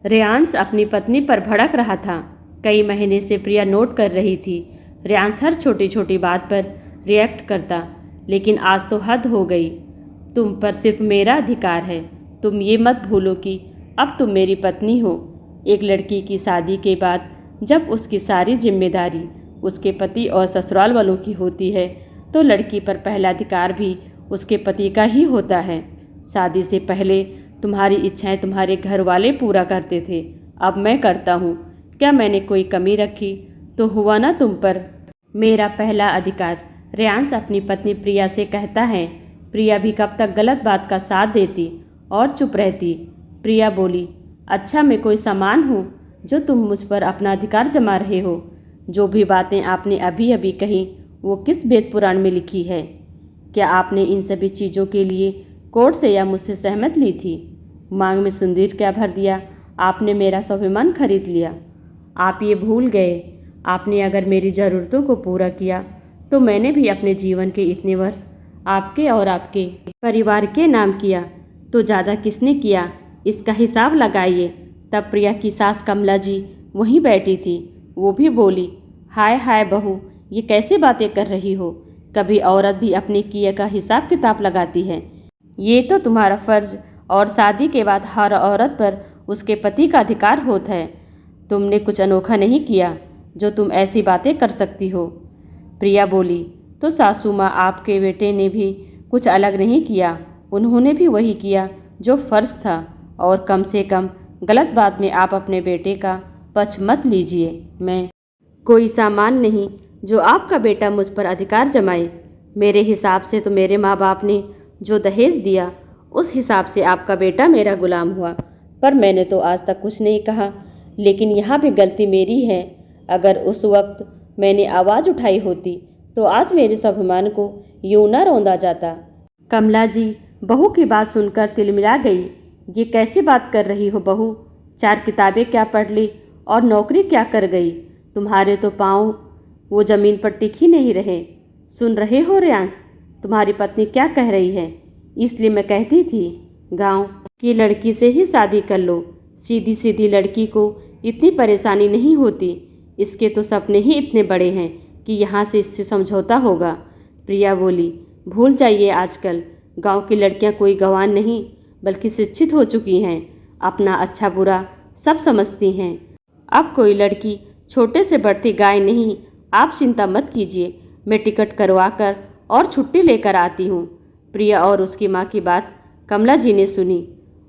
रेयांश अपनी पत्नी पर भड़क रहा था। कई महीने से प्रिया नोट कर रही थी। रेयांश हर छोटी छोटी बात पर रिएक्ट करता, लेकिन आज तो हद हो गई। तुम पर सिर्फ मेरा अधिकार है। तुम ये मत भूलो कि अब तुम मेरी पत्नी हो। एक लड़की की शादी के बाद जब उसकी सारी जिम्मेदारी उसके पति और ससुराल वालों की होती है, तो लड़की पर पहला अधिकार भी उसके पति का ही होता है। शादी से पहले तुम्हारी इच्छाएं तुम्हारे घर वाले पूरा करते थे, अब मैं करता हूँ। क्या मैंने कोई कमी रखी? तो हुआ ना तुम पर मेरा पहला अधिकार। रेयांश अपनी पत्नी प्रिया से कहता है। प्रिया भी कब तक गलत बात का साथ देती और चुप रहती। प्रिया बोली, अच्छा मैं कोई सामान हूँ जो तुम मुझ पर अपना अधिकार जमा रहे हो? जो भी बातें आपने अभी अभी कही वो किस वेद पुराण में लिखी है? क्या आपने इन सभी चीज़ों के लिए कोर्ट से या मुझसे सहमत ली थी? मांग में सिंदूर क्या भर दिया? आपने मेरा स्वाभिमान खरीद लिया। आप ये भूल गए, आपने अगर मेरी ज़रूरतों को पूरा किया तो मैंने भी अपने जीवन के इतने वर्ष आपके और आपके परिवार के नाम किया, तो ज़्यादा किसने किया इसका हिसाब लगाइए। तब प्रिया की सास कमला जी वहीं बैठी थी। वो भी बोली, हाय हाय बहू, ये कैसे बातें कर रही हो? कभी औरत भी अपने किए का हिसाब किताब लगाती है? ये तो तुम्हारा फर्ज और शादी के बाद हर औरत पर उसके पति का अधिकार होता है। तुमने कुछ अनोखा नहीं किया जो तुम ऐसी बातें कर सकती हो। प्रिया बोली, तो सासू माँ आपके बेटे ने भी कुछ अलग नहीं किया। उन्होंने भी वही किया जो फ़र्ज था, और कम से कम गलत बात में आप अपने बेटे का पक्ष मत लीजिए। मैं कोई सामान नहीं जो आपका बेटा मुझ पर अधिकार जमाए। मेरे हिसाब से तो मेरे माँ बाप ने जो दहेज दिया उस हिसाब से आपका बेटा मेरा गुलाम हुआ, पर मैंने तो आज तक कुछ नहीं कहा। लेकिन यहाँ भी गलती मेरी है। अगर उस वक्त मैंने आवाज़ उठाई होती तो आज मेरे स्वाभिमान को यूं न रौंदा जाता। कमला जी बहू की बात सुनकर तिलमिला गई। ये कैसी बात कर रही हो बहू? 4 किताबें क्या पढ़ ली और नौकरी क्या कर गई? तुम्हारे तो पाँव वो ज़मीन पर टिक ही नहीं रहे। सुन रहे हो रेयांश, तुम्हारी पत्नी क्या कह रही है? इसलिए मैं कहती थी गांव की लड़की से ही शादी कर लो। सीधी सीधी लड़की को इतनी परेशानी नहीं होती। इसके तो सपने ही इतने बड़े हैं कि यहाँ से इससे समझौता होगा। प्रिया बोली, भूल जाइए, आजकल गांव की लड़कियाँ कोई गंवार नहीं बल्कि शिक्षित हो चुकी हैं। अपना अच्छा बुरा सब समझती हैं। अब कोई लड़की छोटे से बढ़ती गाय नहीं। आप चिंता मत कीजिए, मैं टिकट करवा कर और छुट्टी लेकर आती हूँ। प्रिया और उसकी माँ की बात कमला जी ने सुनी।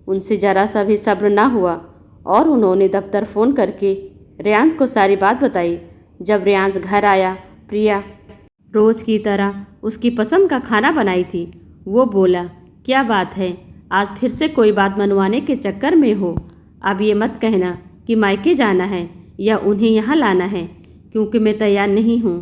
उनसे जरा सा भी सब्र ना हुआ और उन्होंने दफ्तर फ़ोन करके रेयांश को सारी बात बताई। जब रेयांश घर आया, प्रिया रोज़ की तरह उसकी पसंद का खाना बनाई थी। वो बोला, क्या बात है, आज फिर से कोई बात मनवाने के चक्कर में हो? अब ये मत कहना कि मायके जाना है या उन्हें यहाँ लाना है, क्योंकि मैं तैयार नहीं हूँ।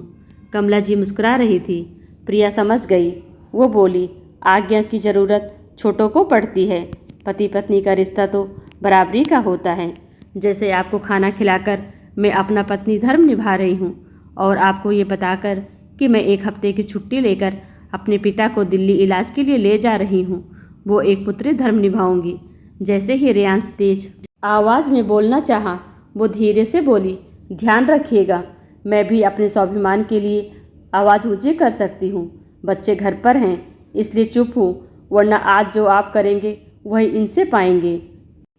कमला जी मुस्कुरा रही थी। प्रिया समझ गई। वो बोली, आज्ञा की ज़रूरत छोटों को पड़ती है। पति पत्नी का रिश्ता तो बराबरी का होता है। जैसे आपको खाना खिलाकर मैं अपना पत्नी धर्म निभा रही हूँ, और आपको ये बताकर कि मैं 1 हफ्ते की छुट्टी लेकर अपने पिता को दिल्ली इलाज के लिए ले जा रही हूँ, वो एक पुत्री धर्म निभाऊंगी। जैसे ही रेयांश तेज आवाज़ में बोलना चाहा, वो धीरे से बोली, ध्यान रखिएगा, मैं भी अपने स्वाभिमान के लिए आवाज़ ऊँची कर सकती हूँ। बच्चे घर पर हैं इसलिए चुप हूँ, वरना आज जो आप करेंगे वही इनसे पाएंगे।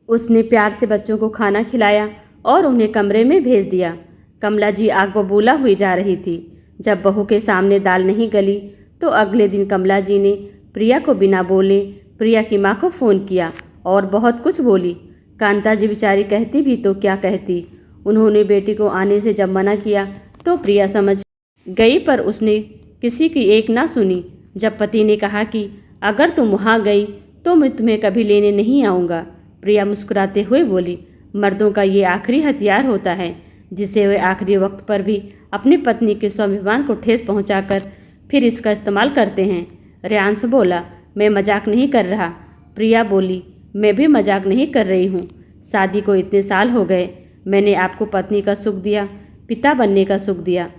उसने प्यार से बच्चों को खाना खिलाया और उन्हें कमरे में भेज दिया। कमला जी आग बबूला हुई जा रही थी। जब बहू के सामने दाल नहीं गली तो अगले दिन कमला जी ने प्रिया को बिना बोले प्रिया की माँ को फ़ोन किया और बहुत कुछ बोली। कांता जी बेचारी कहती भी तो क्या कहती। उन्होंने बेटी को आने से जब मना किया तो प्रिया समझ गई, पर उसने किसी की एक ना सुनी। जब पति ने कहा कि अगर तुम वहाँ गई तो मैं तुम्हें कभी लेने नहीं आऊँगा, प्रिया मुस्कुराते हुए बोली, मर्दों का ये आखिरी हथियार होता है जिसे वे आखिरी वक्त पर भी अपनी पत्नी के स्वाभिमान को ठेस पहुंचाकर फिर इसका इस्तेमाल करते हैं। रेयांश बोला, मैं मजाक नहीं कर रहा। प्रिया बोली, मैं भी मजाक नहीं कर रही हूँ। शादी को इतने साल हो गए, मैंने आपको पत्नी का सुख दिया, पिता बनने का सुख दिया,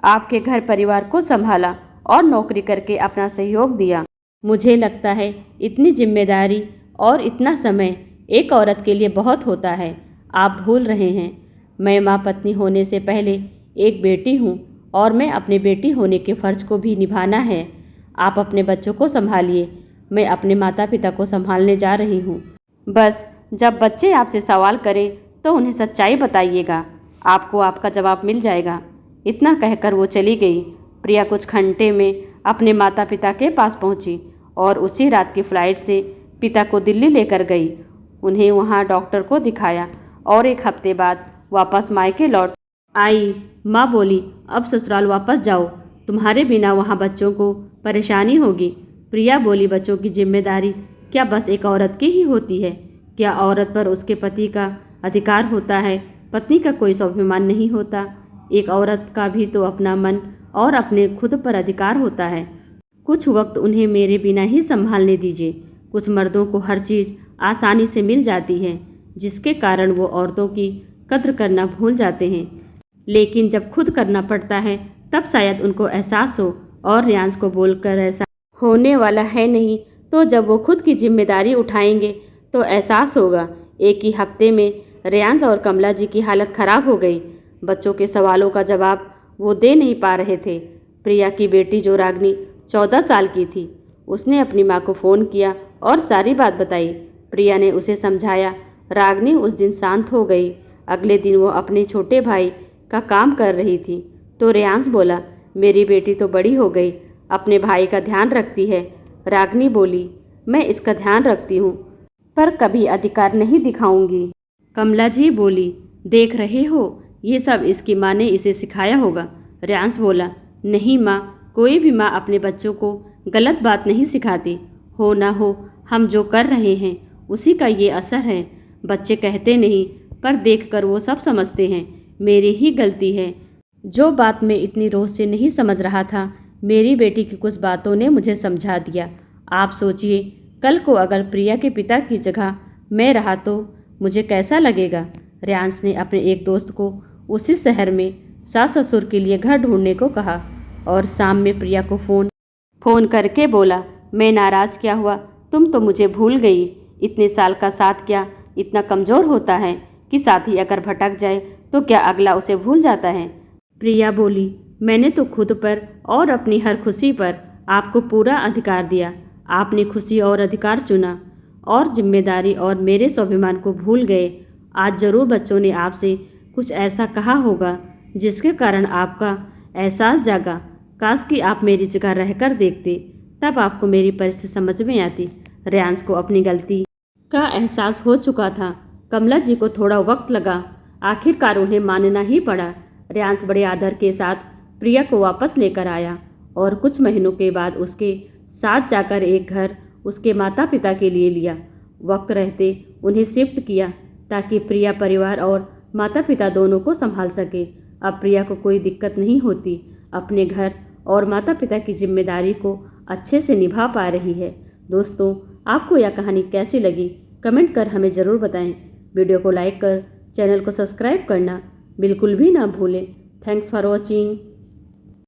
आपके घर परिवार को संभाला और नौकरी करके अपना सहयोग दिया। मुझे लगता है इतनी जिम्मेदारी और इतना समय एक औरत के लिए बहुत होता है। आप भूल रहे हैं। मैं माँ पत्नी होने से पहले एक बेटी हूँ और मैं अपने बेटी होने के फ़र्ज को भी निभाना है। आप अपने बच्चों को संभालिए, मैं अपने माता पिता को संभालने जा रही हूँ। बस जब बच्चे आपसे सवाल करें तो उन्हें सच्चाई बताइएगा, आपको आपका जवाब मिल जाएगा। इतना कहकर वो चली गई। प्रिया कुछ घंटे में अपने माता पिता के पास पहुंची और उसी रात की फ़्लाइट से पिता को दिल्ली लेकर गई। उन्हें वहां डॉक्टर को दिखाया और एक हफ्ते बाद वापस मायके लौट आई। माँ बोली, अब ससुराल वापस जाओ, तुम्हारे बिना वहाँ बच्चों को परेशानी होगी। प्रिया बोली, बच्चों की जिम्मेदारी क्या बस एक औरत की ही होती है? क्या औरत पर उसके पति का अधिकार होता है, पत्नी का कोई स्वाभिमान नहीं होता? एक औरत का भी तो अपना मन और अपने खुद पर अधिकार होता है। कुछ वक्त उन्हें मेरे बिना ही संभालने दीजिए। कुछ मर्दों को हर चीज़ आसानी से मिल जाती है, जिसके कारण वो औरतों की कद्र करना भूल जाते हैं, लेकिन जब खुद करना पड़ता है तब शायद उनको एहसास हो। और रियांश को बोलकर ऐसा होने वाला है नहीं, तो जब वो खुद की जिम्मेदारी उठाएंगे तो एहसास होगा। एक ही हफ्ते में रियांश और कमला जी की हालत खराब हो गई। बच्चों के सवालों का जवाब वो दे नहीं पा रहे थे। प्रिया की बेटी जो रागनी 14 साल की थी, उसने अपनी माँ को फ़ोन किया और सारी बात बताई। प्रिया ने उसे समझाया। रागनी उस दिन शांत हो गई। अगले दिन वो अपने छोटे भाई का काम कर रही थी तो रियांश बोला, मेरी बेटी तो बड़ी हो गई, अपने भाई का ध्यान रखती है। रागनी बोली, मैं इसका ध्यान रखती हूँ पर कभी अधिकार नहीं दिखाऊंगी। कमला जी बोली, देख रहे हो, ये सब इसकी माँ ने इसे सिखाया होगा। रियांश बोला, नहीं माँ, कोई भी माँ अपने बच्चों को गलत बात नहीं सिखाती। हो ना हो, हम जो कर रहे हैं उसी का ये असर है। बच्चे कहते नहीं पर देखकर वो सब समझते हैं। मेरी ही गलती है। जो बात मैं इतनी रोज से नहीं समझ रहा था, मेरी बेटी की कुछ बातों ने मुझे समझा दिया। आप सोचिए, कल को अगर प्रिया के पिता की जगह मैं रहा तो मुझे कैसा लगेगा। रियांश ने अपने एक दोस्त को उसी शहर में सास ससुर के लिए घर ढूंढने को कहा और शाम में प्रिया को फ़ोन करके बोला, मैं नाराज़ क्या हुआ, तुम तो मुझे भूल गई। इतने साल का साथ क्या इतना कमज़ोर होता है कि साथी अगर भटक जाए तो क्या अगला उसे भूल जाता है? प्रिया बोली, मैंने तो खुद पर और अपनी हर खुशी पर आपको पूरा अधिकार दिया। आपने खुशी और अधिकार चुना और जिम्मेदारी और मेरे स्वाभिमान को भूल गए। आज ज़रूर बच्चों ने आपसे कुछ ऐसा कहा होगा जिसके कारण आपका एहसास जागा। काश कि आप मेरी जगह रहकर देखते, तब आपको मेरी परिस्थिति समझ में आती। रियांश को अपनी गलती का एहसास हो चुका था। कमला जी को थोड़ा वक्त लगा, आखिरकार उन्हें मानना ही पड़ा। रियांश बड़े आदर के साथ प्रिया को वापस लेकर आया और कुछ महीनों के बाद उसके साथ जाकर एक घर उसके माता पिता के लिए लिया। वक्त रहते उन्हें शिफ्ट किया ताकि प्रिया परिवार और माता पिता दोनों को संभाल सके। अब प्रिया को कोई दिक्कत नहीं होती, अपने घर और माता पिता की जिम्मेदारी को अच्छे से निभा पा रही है। दोस्तों, आपको यह कहानी कैसी लगी कमेंट कर हमें ज़रूर बताएं। वीडियो को लाइक कर चैनल को सब्सक्राइब करना बिल्कुल भी ना भूलें। Thanks for watching.